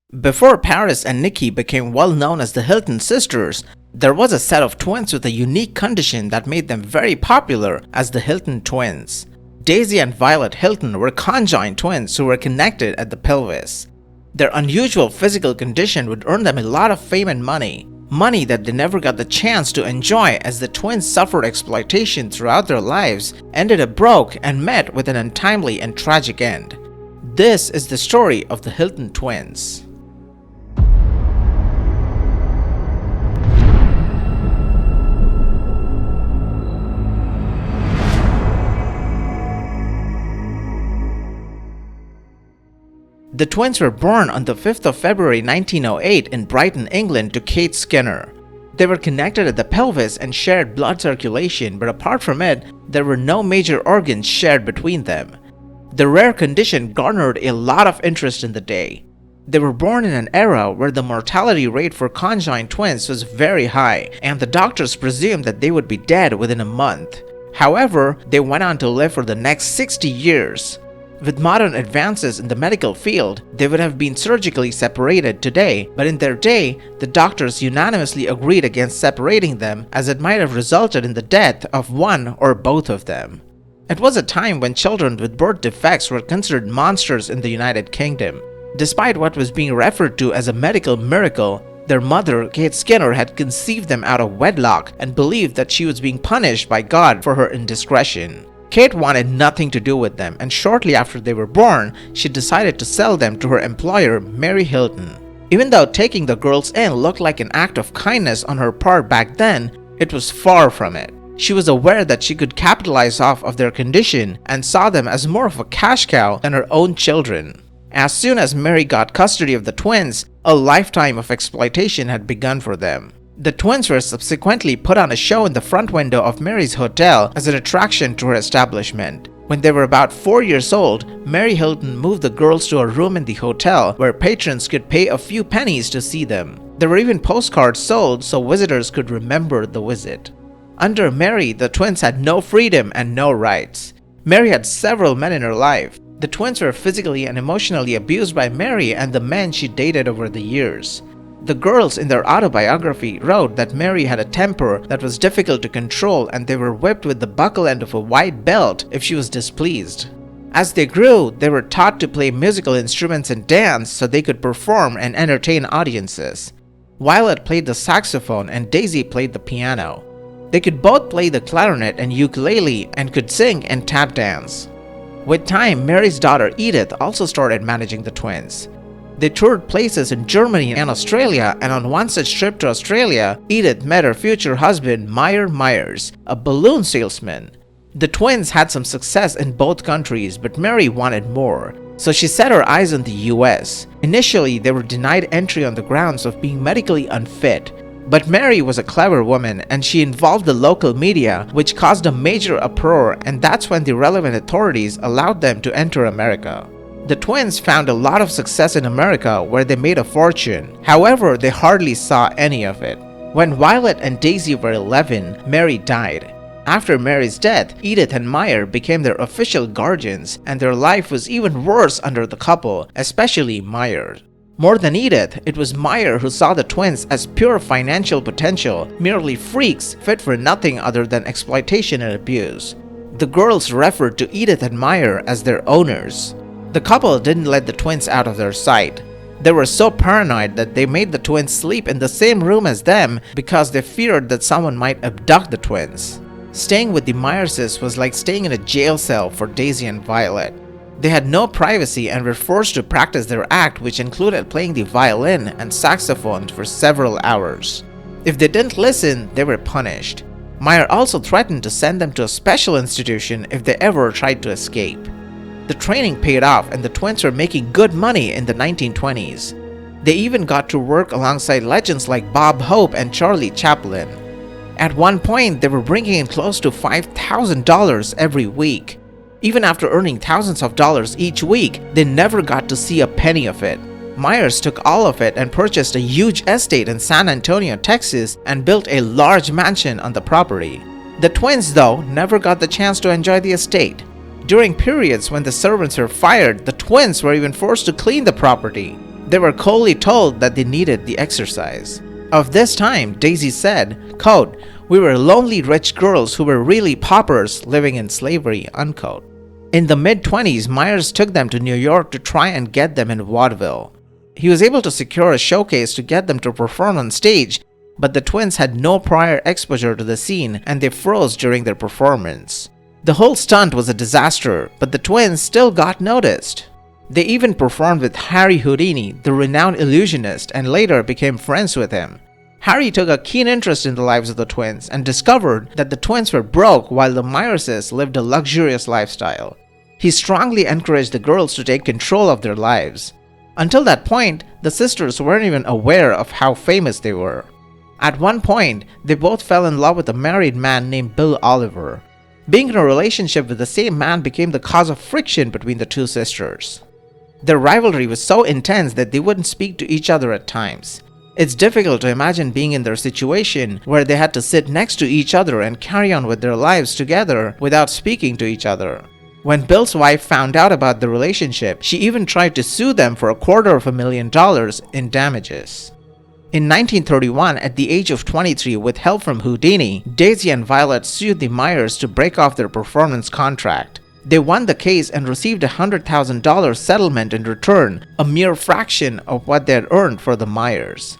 Before Paris and Nikki became well known as the Hilton sisters, there was a set of twins with a unique condition that made them very popular as the Hilton twins. Daisy and Violet Hilton were conjoined twins who were connected at the pelvis. Their unusual physical condition would earn them a lot of fame and money that they never got the chance to enjoy, as the twins suffered exploitation throughout their lives, ended up broke, and met with an untimely and tragic end. This is the story of the Hilton twins. The twins were born on the 5th of February 1908 in Brighton, England to Kate Skinner. They were connected at the pelvis and shared blood circulation, but apart from it, there were no major organs shared between them. The rare condition garnered a lot of interest in the day. They were born in an era where the mortality rate for conjoined twins was very high, and the doctors presumed that they would be dead within a month. However, they went on to live for the next 60 years. With modern advances in the medical field, they would have been surgically separated today, but in their day, the doctors unanimously agreed against separating them, as it might have resulted in the death of one or both of them. It was a time when children with birth defects were considered monsters in the United Kingdom. Despite what was being referred to as a medical miracle, their mother, Kate Skinner, had conceived them out of wedlock and believed that she was being punished by God for her indiscretion. Kate wanted nothing to do with them, and shortly after they were born, she decided to sell them to her employer, Mary Hilton. Even though taking the girls in looked like an act of kindness on her part back then, it was far from it. She was aware that she could capitalize off of their condition and saw them as more of a cash cow than her own children. As soon as Mary got custody of the twins, a lifetime of exploitation had begun for them. The twins were subsequently put on a show in the front window of Mary's hotel as an attraction to her establishment. When they were about 4 years old, Mary Hilton moved the girls to a room in the hotel where patrons could pay a few pennies to see them. There were even postcards sold so visitors could remember the visit. Under Mary, the twins had no freedom and no rights. Mary had several men in her life. The twins were physically and emotionally abused by Mary and the men she dated over the years. The girls in their autobiography wrote that Mary had a temper that was difficult to control, and they were whipped with the buckle end of a white belt if she was displeased. As they grew, they were taught to play musical instruments and dance so they could perform and entertain audiences. Violet played the saxophone and Daisy played the piano. They could both play the clarinet and ukulele and could sing and tap dance. With time, Mary's daughter Edith also started managing the twins. They toured places in Germany and Australia, and on one such trip to Australia, Edith met her future husband Myers, a balloon salesman. The twins had some success in both countries, but Mary wanted more, so she set her eyes on the US. Initially, they were denied entry on the grounds of being medically unfit. But Mary was a clever woman, and she involved the local media, which caused a major uproar, and that's when the relevant authorities allowed them to enter America. The twins found a lot of success in America, where they made a fortune. However, they hardly saw any of it. When Violet and Daisy were 11, Mary died. After Mary's death, Edith and Myer became their official guardians, and their life was even worse under the couple, especially Myer. More than Edith, it was Myer who saw the twins as pure financial potential, merely freaks fit for nothing other than exploitation and abuse. The girls referred to Edith and Myer as their owners. The couple didn't let the twins out of their sight. They were so paranoid that they made the twins sleep in the same room as them because they feared that someone might abduct the twins. Staying with the Myerses was like staying in a jail cell for Daisy and Violet. They had no privacy and were forced to practice their act, which included playing the violin and saxophone for several hours. If they didn't listen, they were punished. Myer also threatened to send them to a special institution if they ever tried to escape. The training paid off, and the twins were making good money in the 1920s. They even got to work alongside legends like Bob Hope and Charlie Chaplin. At one point, they were bringing in close to $5,000 every week. Even after earning thousands of dollars each week, they never got to see a penny of it. Myers took all of it and purchased a huge estate in San Antonio, Texas, and built a large mansion on the property. The twins, though, never got the chance to enjoy the estate. During periods when the servants were fired, the twins were even forced to clean the property. They were coldly told that they needed the exercise. Of this time, Daisy said, quote, "We were lonely rich girls who were really paupers living in slavery," unquote. In the mid-20s, Myers took them to New York to try and get them in vaudeville. He was able to secure a showcase to get them to perform on stage, but the twins had no prior exposure to the scene and they froze during their performance. The whole stunt was a disaster, but the twins still got noticed. They even performed with Harry Houdini, the renowned illusionist, and later became friends with him. Harry took a keen interest in the lives of the twins and discovered that the twins were broke while the Myerses lived a luxurious lifestyle. He strongly encouraged the girls to take control of their lives. Until that point, the sisters weren't even aware of how famous they were. At one point, they both fell in love with a married man named Bill Oliver. Being in a relationship with the same man became the cause of friction between the two sisters. Their rivalry was so intense that they wouldn't speak to each other at times. It's difficult to imagine being in their situation where they had to sit next to each other and carry on with their lives together without speaking to each other. When Bill's wife found out about the relationship, she even tried to sue them for $250,000 in damages. In 1931, at the age of 23, with help from Houdini, Daisy and Violet sued the Myers to break off their performance contract. They won the case and received a $100,000 settlement in return, a mere fraction of what they had earned for the Myers.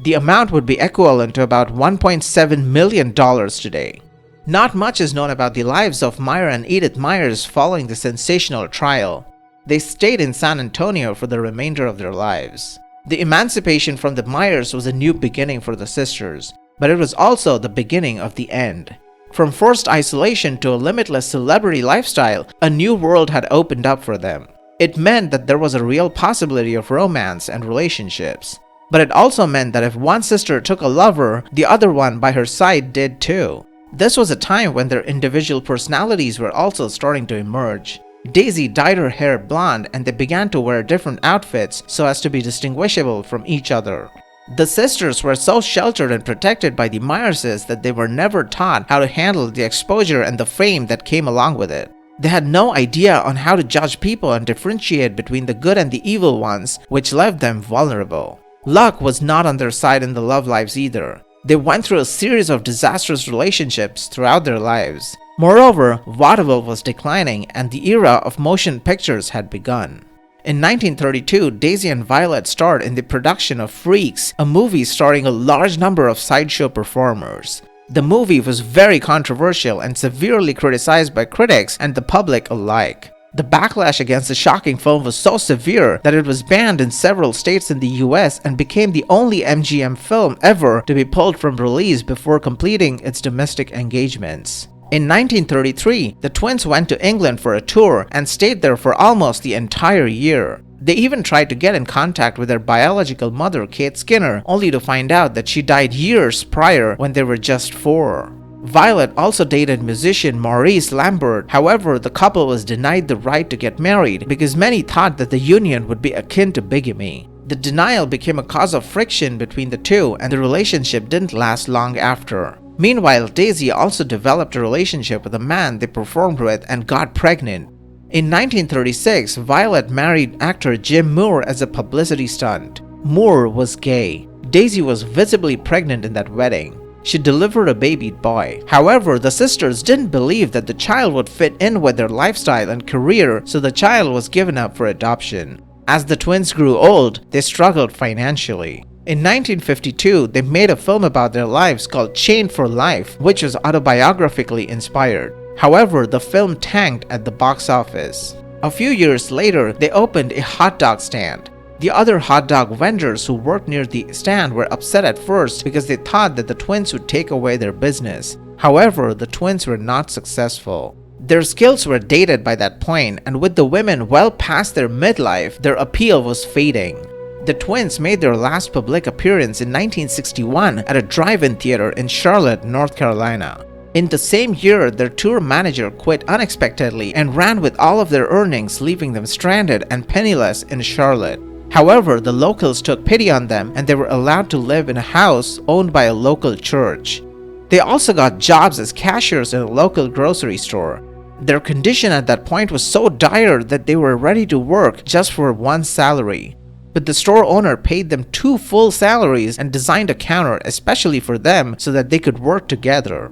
The amount would be equivalent to about $1.7 million today. Not much is known about the lives of Myer and Edith Myers following the sensational trial. They stayed in San Antonio for the remainder of their lives. The emancipation from the Myers was a new beginning for the sisters, but it was also the beginning of the end. From forced isolation to a limitless celebrity lifestyle, a new world had opened up for them. It meant that there was a real possibility of romance and relationships. But it also meant that if one sister took a lover, the other one by her side did too. This was a time when their individual personalities were also starting to emerge. Daisy dyed her hair blonde and they began to wear different outfits so as to be distinguishable from each other. The sisters were so sheltered and protected by the Myerses that they were never taught how to handle the exposure and the fame that came along with it. They had no idea on how to judge people and differentiate between the good and the evil ones, which left them vulnerable. Luck was not on their side in the love lives either. They went through a series of disastrous relationships throughout their lives. Moreover, vaudeville was declining and the era of motion pictures had begun. In 1932, Daisy and Violet starred in the production of Freaks, a movie starring a large number of sideshow performers. The movie was very controversial and severely criticized by critics and the public alike. The backlash against the shocking film was so severe that it was banned in several states in the US and became the only MGM film ever to be pulled from release before completing its domestic engagements. In 1933, the twins went to England for a tour and stayed there for almost the entire year. They even tried to get in contact with their biological mother, Kate Skinner, only to find out that she died years prior when they were just 4. Violet also dated musician Maurice Lambert. However, the couple was denied the right to get married because many thought that the union would be akin to bigamy. The denial became a cause of friction between the two and the relationship didn't last long after. Meanwhile, Daisy also developed a relationship with a man they performed with and got pregnant. In 1936, Violet married actor Jim Moore as a publicity stunt. Moore was gay. Daisy was visibly pregnant in that wedding. She delivered a baby boy. However, the sisters didn't believe that the child would fit in with their lifestyle and career, so the child was given up for adoption. As the twins grew old, they struggled financially. In 1952, they made a film about their lives called Chained for Life, which was autobiographically inspired. However, the film tanked at the box office. A few years later, they opened a hot dog stand. The other hot dog vendors who worked near the stand were upset at first because they thought that the twins would take away their business. However, the twins were not successful. Their skills were dated by that point, and with the women well past their midlife, their appeal was fading. The twins made their last public appearance in 1961 at a drive-in theater in Charlotte, North Carolina. In the same year, their tour manager quit unexpectedly and ran with all of their earnings, leaving them stranded and penniless in Charlotte. However, the locals took pity on them and they were allowed to live in a house owned by a local church. They also got jobs as cashiers in a local grocery store. Their condition at that point was so dire that they were ready to work just for one salary. but the store owner paid them 2 full salaries and designed a counter especially for them so that they could work together.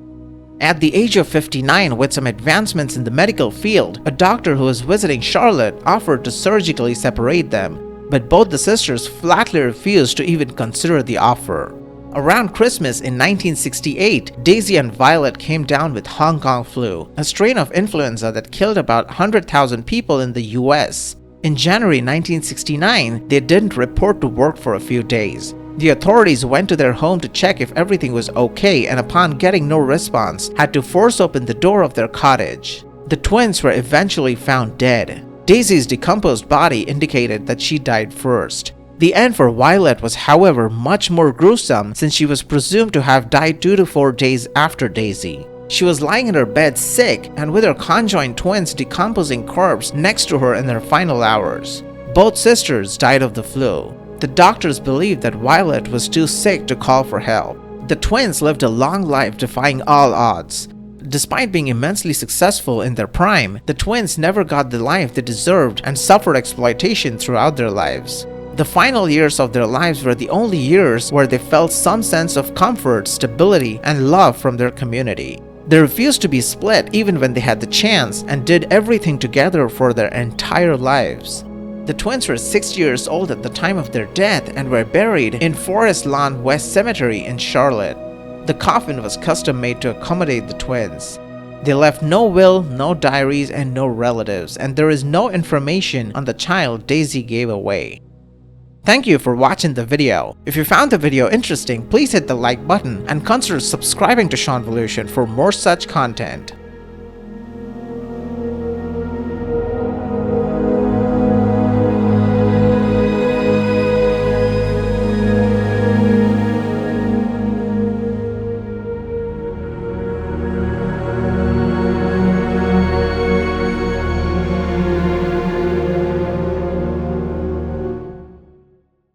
At the age of 59, with some advancements in the medical field, a doctor who was visiting Charlotte offered to surgically separate them, but both the sisters flatly refused to even consider the offer. Around Christmas in 1968, Daisy and Violet came down with Hong Kong flu, a strain of influenza that killed about 100,000 people in the US. In January 1969, they didn't report to work for a few days. The authorities went to their home to check if everything was okay, and upon getting no response, had to force open the door of their cottage. The twins were eventually found dead. Daisy's decomposed body indicated that she died first. The end for Violet was, however, much more gruesome since she was presumed to have died 2 to 4 days after Daisy. She was lying in her bed sick and with her conjoined twins' decomposing corpse next to her in their final hours. Both sisters died of the flu. The doctors believed that Violet was too sick to call for help. The twins lived a long life defying all odds. Despite being immensely successful in their prime, the twins never got the life they deserved and suffered exploitation throughout their lives. The final years of their lives were the only years where they felt some sense of comfort, stability, and love from their community. They refused to be split even when they had the chance and did everything together for their entire lives. The twins were 6 years old at the time of their death and were buried in Forest Lawn West Cemetery in Charlotte. The coffin was custom made to accommodate the twins. They left no will, no diaries, and no relatives, and there is no information on the child Daisy gave away. Thank you for watching the video. If you found the video interesting, please hit the like button and consider subscribing to Convolution for more such content.